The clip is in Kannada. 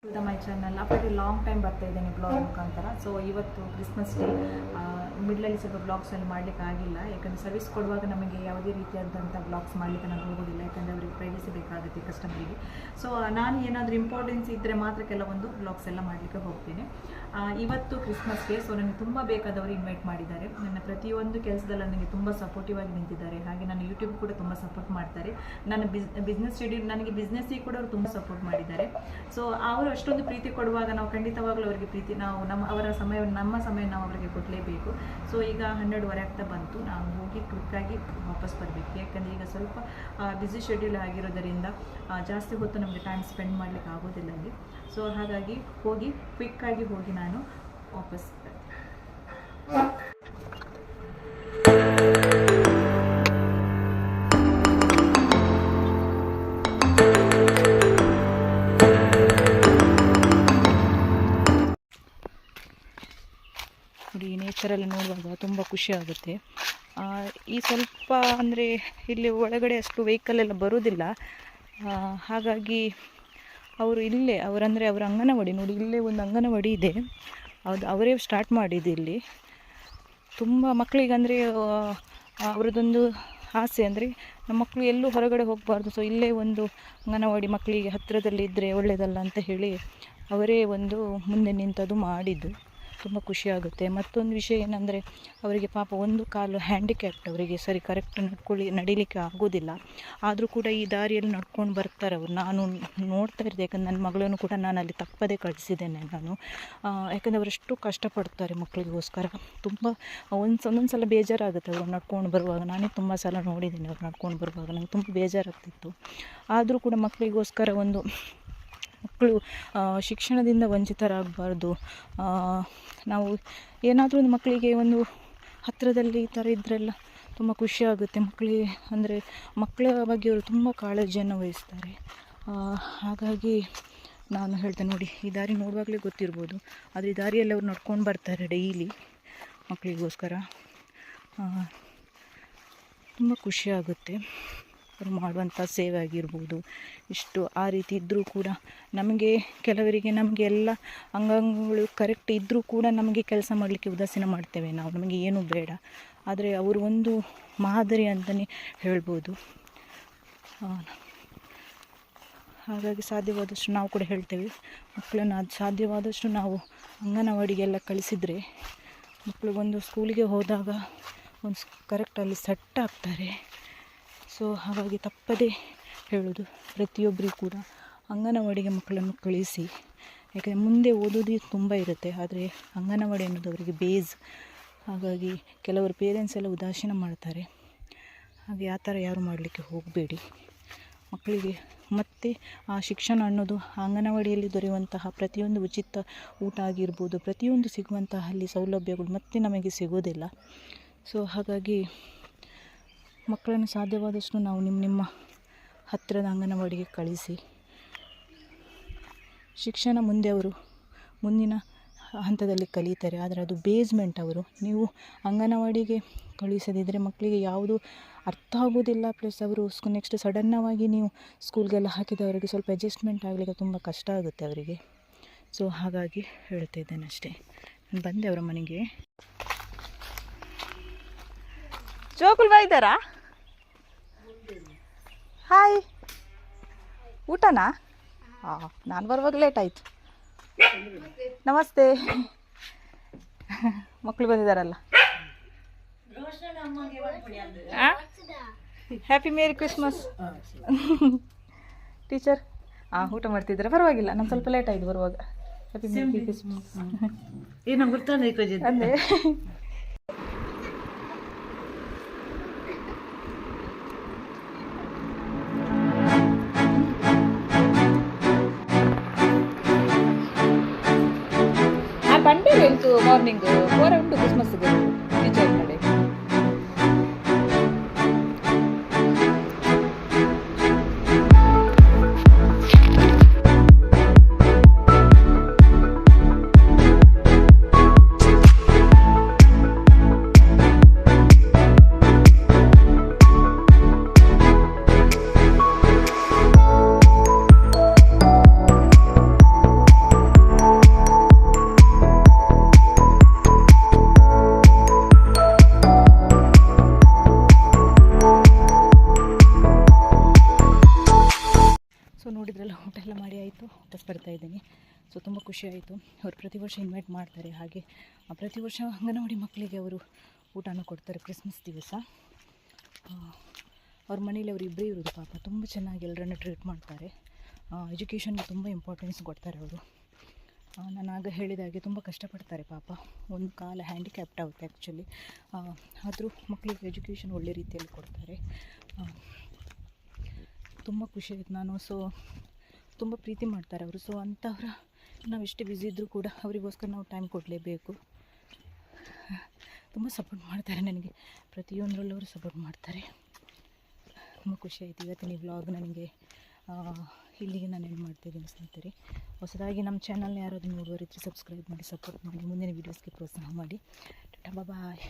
To my channel after long time ಬರ್ತಾ ಇದ್ದೇನೆ ಬ್ಲಾಗ್ ಮುಖಾಂತರ. ಸೊ ಇವತ್ತು ಕ್ರಿಸ್ಮಸ್ ಡೇ, ಮಿಡ್ಲಲ್ಲಿ ಸ್ವಲ್ಪ ಬ್ಲಾಗ್ಸಲ್ಲಿ ಮಾಡಲಿಕ್ಕೆ ಆಗಿಲ್ಲ, ಯಾಕಂದರೆ ಸರ್ವಿಸ್ ಕೊಡುವಾಗ ನಮಗೆ ಯಾವುದೇ ರೀತಿಯಾದಂಥ ಬ್ಲಾಗ್ಸ್ ಮಾಡಲಿಕ್ಕೆ ನಾನು ಹೋಗೋದಿಲ್ಲ, ಯಾಕಂದರೆ ಅವರಿಗೆ ಪ್ರೈವಸಿ ಬೇಕಾಗುತ್ತೆ ಕಸ್ಟಮರಿಗೆ. ಸೊ ನಾನು ಏನಾದರೂ ಇಂಪಾರ್ಟೆನ್ಸ್ ಇದ್ದರೆ ಮಾತ್ರ ಕೆಲವೊಂದು ಬ್ಲಾಗ್ಸ್ ಎಲ್ಲ ಮಾಡಲಿಕ್ಕೆ ಹೋಗ್ತೀನಿ. ಇವತ್ತು ಕ್ರಿಸ್ಮಸ್ ಡೇ, ಸೊ ನನಗೆ ತುಂಬ ಬೇಕಾದವರು ಇನ್ವೈಟ್ ಮಾಡಿದ್ದಾರೆ. ನನ್ನ ಪ್ರತಿಯೊಂದು ಕೆಲಸದಲ್ಲಿ ನನಗೆ ತುಂಬ ಸಪೋರ್ಟಿವ್ ಆಗಿ ನಿಂತಿದ್ದಾರೆ. ಹಾಗೆ ನನ್ನ ಯೂಟ್ಯೂಬ್ ಕೂಡ ತುಂಬ ಸಪೋರ್ಟ್ ಮಾಡ್ತಾರೆ. ನನ್ನ ಬಿಸ್ನೆಸ್ ಶೆಡ್ಯೂಲ್, ನನಗೆ ಬಿಸ್ನೆಸ್ಸಿಗೆ ಕೂಡ ಅವರು ತುಂಬ ಸಪೋರ್ಟ್ ಮಾಡಿದ್ದಾರೆ. ಸೊ ಅವರು ಅಷ್ಟೊಂದು ಪ್ರೀತಿ ಕೊಡುವಾಗ ನಾವು ಖಂಡಿತವಾಗ್ಲೂ ಅವರಿಗೆ ಪ್ರೀತಿ, ನಾವು ಅವರ ಸಮಯವನ್ನು, ನಮ್ಮ ಸಮಯ ನಾವು ಅವರಿಗೆ ಕೊಡಲೇಬೇಕು. ಸೊ ಈಗ 12:30 ಆಗ್ತಾ ಬಂತು, ನಾವು ಹೋಗಿ ಕ್ವಿಕ್ಕಾಗಿ ವಾಪಸ್ ಬರಬೇಕು, ಯಾಕಂದರೆ ಈಗ ಸ್ವಲ್ಪ ಬ್ಯುಸಿ ಶೆಡ್ಯೂಲ್ ಆಗಿರೋದರಿಂದ ಜಾಸ್ತಿ ಹೊತ್ತು ನಮಗೆ ಟೈಮ್ ಸ್ಪೆಂಡ್ ಮಾಡಲಿಕ್ಕೆ ಆಗೋದಿಲ್ಲ ಅಲ್ಲಿ. ಸೊ ಹಾಗಾಗಿ ಕ್ವಿಕ್ಕಾಗಿ ಹೋಗಿ ನಾನು ವಾಪಸ್ ನೋಡಿ, ನೇಚರಲ್ಲಿ ನೋಡುವಾಗ ತುಂಬ ಖುಷಿ ಆಗುತ್ತೆ. ಈ ಸ್ವಲ್ಪ ಅಂದರೆ ಇಲ್ಲಿ ಒಳಗಡೆ ಅಷ್ಟು ವೆಹಿಕಲ್ ಎಲ್ಲ ಬರೋದಿಲ್ಲ, ಹಾಗಾಗಿ ಅವರು ಇಲ್ಲೇ ಅವರಂದರೆ ಅವರ ಅಂಗನವಾಡಿ ನೋಡಿ, ಇಲ್ಲೇ ಒಂದು ಅಂಗನವಾಡಿ ಇದೆ, ಅವರೇ ಸ್ಟಾರ್ಟ್ ಮಾಡಿದ್ದು ಇಲ್ಲಿ. ತುಂಬ ಮಕ್ಕಳಿಗೆ ಅಂದರೆ ಅವರದೊಂದು ಆಸೆ ಅಂದರೆ ನಮ್ಮ ಮಕ್ಕಳು ಎಲ್ಲೂ ಹೊರಗಡೆ ಹೋಗಬಾರ್ದು, ಸೊ ಇಲ್ಲೇ ಒಂದು ಅಂಗನವಾಡಿ ಮಕ್ಕಳಿಗೆ ಹತ್ತಿರದಲ್ಲಿ ಇದ್ದರೆ ಒಳ್ಳೆಯದಲ್ಲ ಅಂತ ಹೇಳಿ ಅವರೇ ಒಂದು ಮುಂದೆ ನಿಂತದ್ದು ಮಾಡಿದ್ದು. ತುಂಬ ಖುಷಿಯಾಗುತ್ತೆ. ಮತ್ತೊಂದು ವಿಷಯ ಏನಂದರೆ, ಅವರಿಗೆ ಪಾಪ ಒಂದು ಕಾಲು ಹ್ಯಾಂಡಿಕ್ಯಾಪ್ಟ್, ಅವರಿಗೆ ಸರಿ ಕರೆಕ್ಟ್ ನಡೀಲಿಕ್ಕೆ ಆಗೋದಿಲ್ಲ, ಆದರೂ ಕೂಡ ಈ ದಾರಿಯಲ್ಲಿ ನಡ್ಕೊಂಡು ಬರ್ತಾರೆ ಅವರು. ನಾನು ನೋಡ್ತಾ ಇರ್ತೀನಿ, ಯಾಕಂದರೆ ನನ್ನ ಮಗಳನ್ನು ಕೂಡ ನಾನು ಅಲ್ಲಿ ತಪ್ಪದೇ ಕಳಿಸಿದ್ದೇನೆ ನಾನು, ಯಾಕಂದರೆ ಅವರೆಷ್ಟು ಕಷ್ಟಪಡ್ತಾರೆ ಮಕ್ಕಳಿಗೋಸ್ಕರ. ತುಂಬ ಒಂದೊಂದು ಸಲ ಬೇಜಾರಾಗುತ್ತೆ ಅವರು ನಡ್ಕೊಂಡು ಬರುವಾಗ. ನಾನೇ ತುಂಬ ಸಲ ನೋಡಿದ್ದೀನಿ ಅವ್ರು ನಡ್ಕೊಂಡು ಬರುವಾಗ, ನನಗೆ ತುಂಬ ಬೇಜಾರಾಗ್ತಿತ್ತು. ಆದರೂ ಕೂಡ ಮಕ್ಕಳಿಗೋಸ್ಕರ ಮಕ್ಕಳು ಶಿಕ್ಷಣದಿಂದ ವಂಚಿತರಾಗಬಾರ್ದು. ನಾವು ಏನಾದರೂ ಒಂದು ಮಕ್ಕಳಿಗೆ ಒಂದು ಹತ್ತಿರದಲ್ಲಿ ಈ ಥರ ಇದ್ದರೆಲ್ಲ ತುಂಬ ಖುಷಿಯಾಗುತ್ತೆ. ಮಕ್ಕಳಿಗೆ ಅಂದರೆ ಮಕ್ಕಳ ಬಗ್ಗೆ ಅವರು ತುಂಬ ಕಾಳಜಿಯನ್ನು ವಹಿಸ್ತಾರೆ. ಹಾಗಾಗಿ ನಾನು ಹೇಳ್ತೇನೆ, ನೋಡಿ ಈ ದಾರಿ ನೋಡುವಾಗಲೇ ಗೊತ್ತಿರ್ಬೋದು, ಆದರೆ ಈ ದಾರಿಯಲ್ಲಿ ಅವ್ರು ನಡ್ಕೊಂಡು ಬರ್ತಾರೆ ಡೈಲಿ ಮಕ್ಕಳಿಗೋಸ್ಕರ. ತುಂಬ ಖುಷಿಯಾಗುತ್ತೆ ಅವರು ಮಾಡುವಂಥ ಸೇವೆ ಆಗಿರ್ಬೋದು. ಇಷ್ಟು ಆ ರೀತಿ ಇದ್ದರೂ ಕೂಡ ಕೆಲವರಿಗೆ ನಮಗೆ ಎಲ್ಲ ಅಂಗಾಂಗಗಳು ಕರೆಕ್ಟ್ ಇದ್ದರೂ ಕೂಡ ನಮಗೆ ಕೆಲಸ ಮಾಡಲಿಕ್ಕೆ ಉದಾಸೀನ ಮಾಡ್ತೇವೆ ನಾವು, ನಮಗೆ ಏನೂ ಬೇಡ. ಆದರೆ ಅವರು ಒಂದು ಮಾದರಿ ಅಂತಲೇ ಹೇಳ್ಬೋದು. ಹಾಗಾಗಿ ಸಾಧ್ಯವಾದಷ್ಟು ನಾವು ಕೂಡ ಹೇಳ್ತೇವೆ, ಮಕ್ಕಳನ್ನು ಸಾಧ್ಯವಾದಷ್ಟು ನಾವು ಅಂಗನವಾಡಿಗೆಲ್ಲ ಕಳಿಸಿದರೆ ಮಕ್ಕಳಿಗೊಂದು ಸ್ಕೂಲಿಗೆ ಹೋದಾಗ ಒಂದು ಕರೆಕ್ಟಲ್ಲಿ ಸೆಟ್ ಆಗ್ತಾರೆ. ಸೊ ಹಾಗಾಗಿ ತಪ್ಪದೇ ಹೇಳೋದು ಪ್ರತಿಯೊಬ್ಬರಿಗೂ ಕೂಡ ಅಂಗನವಾಡಿಗೆ ಮಕ್ಕಳನ್ನು ಕಳಿಸಿ, ಯಾಕೆಂದರೆ ಮುಂದೆ ಓದೋದು ತುಂಬ ಇರುತ್ತೆ, ಆದರೆ ಅಂಗನವಾಡಿ ಅನ್ನೋದು ಅವರಿಗೆ ಬೇಸ್. ಹಾಗಾಗಿ ಕೆಲವರು ಪೇರೆಂಟ್ಸ್ ಎಲ್ಲ ಉದಾಸೀನ ಮಾಡ್ತಾರೆ, ಹಾಗೆ ಆ ಥರ ಯಾರು ಮಾಡಲಿಕ್ಕೆ ಹೋಗಬೇಡಿ ಮಕ್ಕಳಿಗೆ. ಮತ್ತು ಆ ಶಿಕ್ಷಣ ಅನ್ನೋದು ಅಂಗನವಾಡಿಯಲ್ಲಿ ದೊರೆಯುವಂತಹ ಪ್ರತಿಯೊಂದು ಉಚಿತ ಊಟ ಆಗಿರ್ಬೋದು, ಪ್ರತಿಯೊಂದು ಸಿಗುವಂತಹ ಅಲ್ಲಿ ಸೌಲಭ್ಯಗಳು ಮತ್ತೆ ನಮಗೆ ಸಿಗೋದಿಲ್ಲ. ಸೊ ಹಾಗಾಗಿ ಮಕ್ಕಳನ್ನು ಸಾಧ್ಯವಾದಷ್ಟು ನಾವು ನಿಮ್ಮ ಹತ್ತಿರದ ಅಂಗನವಾಡಿಗೆ ಕಳಿಸಿ. ಶಿಕ್ಷಣ ಮುಂದೆ ಅವರು ಮುಂದಿನ ಹಂತದಲ್ಲಿ ಕಲಿತಾರೆ, ಆದರೆ ಅದು ಬೇಸ್ಮೆಂಟ್. ನೀವು ಅಂಗನವಾಡಿಗೆ ಕಳಿಸದಿದ್ದರೆ ಮಕ್ಕಳಿಗೆ ಯಾವುದು ಅರ್ಥ ಆಗೋದಿಲ್ಲ. ಪ್ಲಸ್ ಅವರು ನೆಕ್ಸ್ಟ್ ಸಡನ್ನಾಗಿ ನೀವು ಸ್ಕೂಲ್ಗೆಲ್ಲ ಹಾಕಿದವರಿಗೆ ಸ್ವಲ್ಪ ಅಡ್ಜಸ್ಟ್ಮೆಂಟ್ ಆಗಲಿಕ್ಕೆ ತುಂಬ ಕಷ್ಟ ಆಗುತ್ತೆ ಅವರಿಗೆ. ಸೊ ಹಾಗಾಗಿ ಹೇಳ್ತಿದ್ದೇನೆ ಅಷ್ಟೇ. ನಾನು ಬಂದೆ ಅವರ ಮನೆಗೆ. ಜೋಗುಲ್ ಬಾ ಇದ್ದಾರಾ? ಹಾಯ್, ಊಟನಾ? ನಾನು ಬರುವಾಗ ಲೇಟ್ ಆಯಿತು. ನಮಸ್ತೆ. ಮಕ್ಕಳು ಬಂದಿದ್ದಾರಲ್ಲ. Happy merry Christmas teacher. ಊಟ ಮಾಡ್ತಿದ್ದೀರಾ? ಪರವಾಗಿಲ್ಲ, ನಾನು ಸ್ವಲ್ಪ ಲೇಟ್ ಆಯಿತು ಬರುವಾಗ. Happy merry Christmas. ಏನೋ ಗೊತ್ತಾನೆ ಅದೇ ಬಂಡೇ ಹೇಳ್ತು ಮಾರ್ನಿಂಗ್ 4 ಉಂಟು ಕ್ರಿಸ್ಮಸ್ಗೆ ಟೀಚರ್ ಕಡೆ. ಬರ್ತಾಯಿದ್ದೀನಿ. ಸೊ ತುಂಬ ಖುಷಿಯಾಯಿತು. ಅವ್ರು ಪ್ರತಿ ವರ್ಷ ಇನ್ವೈಟ್ ಮಾಡ್ತಾರೆ. ಹಾಗೆ ಪ್ರತಿ ವರ್ಷ ಅಂಗನವಾಡಿ ಮಕ್ಕಳಿಗೆ ಅವರು ಊಟನೂ ಕೊಡ್ತಾರೆ ಕ್ರಿಸ್ಮಸ್ ದಿವಸ. ಅವ್ರ ಮನೇಲಿ ಅವರು ಇಬ್ಬರೇ ಇರೋದು ಪಾಪ. ತುಂಬ ಚೆನ್ನಾಗಿ ಎಲ್ಲರನ್ನ ಟ್ರೀಟ್ ಮಾಡ್ತಾರೆ. ಎಜುಕೇಷನ್ಗೆ ತುಂಬ ಇಂಪಾರ್ಟೆನ್ಸ್ ಕೊಡ್ತಾರೆ ಅವರು. ನಾನು ಆಗ ಹೇಳಿದಾಗೆ ತುಂಬ ಕಷ್ಟಪಡ್ತಾರೆ ಪಾಪ. ಒಂದು ಕಾಲ ಹ್ಯಾಂಡಿಕ್ಯಾಪ್ಟ್ ಆಗುತ್ತೆ ಆ್ಯಕ್ಚುಲಿ. ಆದರೂ ಮಕ್ಕಳಿಗೆ ಎಜುಕೇಷನ್ ಒಳ್ಳೆ ರೀತಿಯಲ್ಲಿ ಕೊಡ್ತಾರೆ. ತುಂಬ ಖುಷಿ ಆಯಿತು. ಸೊ ತುಂಬ ಪ್ರೀತಿ ಮಾಡ್ತಾರೆ ಅವರು. ಸೊ ಅಂಥವ್ರ ನಾವು ಎಷ್ಟೇ ಬ್ಯುಸಿ ಇದ್ದರೂ ಕೂಡ ಅವರಿಗೋಸ್ಕರ ನಾವು ಟೈಮ್ ಕೊಡಲೇಬೇಕು. ತುಂಬ ಸಪೋರ್ಟ್ ಮಾಡ್ತಾರೆ ನನಗೆ. ಪ್ರತಿಯೊಂದರಲ್ಲೂ ಅವರು ಸಪೋರ್ಟ್ ಮಾಡ್ತಾರೆ. ತುಂಬ ಖುಷಿ ಆಯಿತು. ಇವತ್ತಿನ ಈ ವ್ಲಾಗ್ ನನಗೆ ಇಲ್ಲಿಗೆ ನಾನು ಏನು ಮಾಡ್ತಾಯಿದ್ದೀನಿ ಸ್ನೇಹಿತರೆ. ಹೊಸದಾಗಿ ನಮ್ಮ ಚಾನಲ್ನ ಯಾರಾದರೂ ನೋಡುವರಿದ್ರೆ ಸಬ್ಸ್ಕ್ರೈಬ್ ಮಾಡಿ, ಸಪೋರ್ಟ್ ಮಾಡಿ, ಮುಂದಿನ ವೀಡಿಯೋಸ್ಗೆ ಪ್ರೋತ್ಸಾಹ ಮಾಡಿ. ಟಾಟಾ ಬಾಯ್.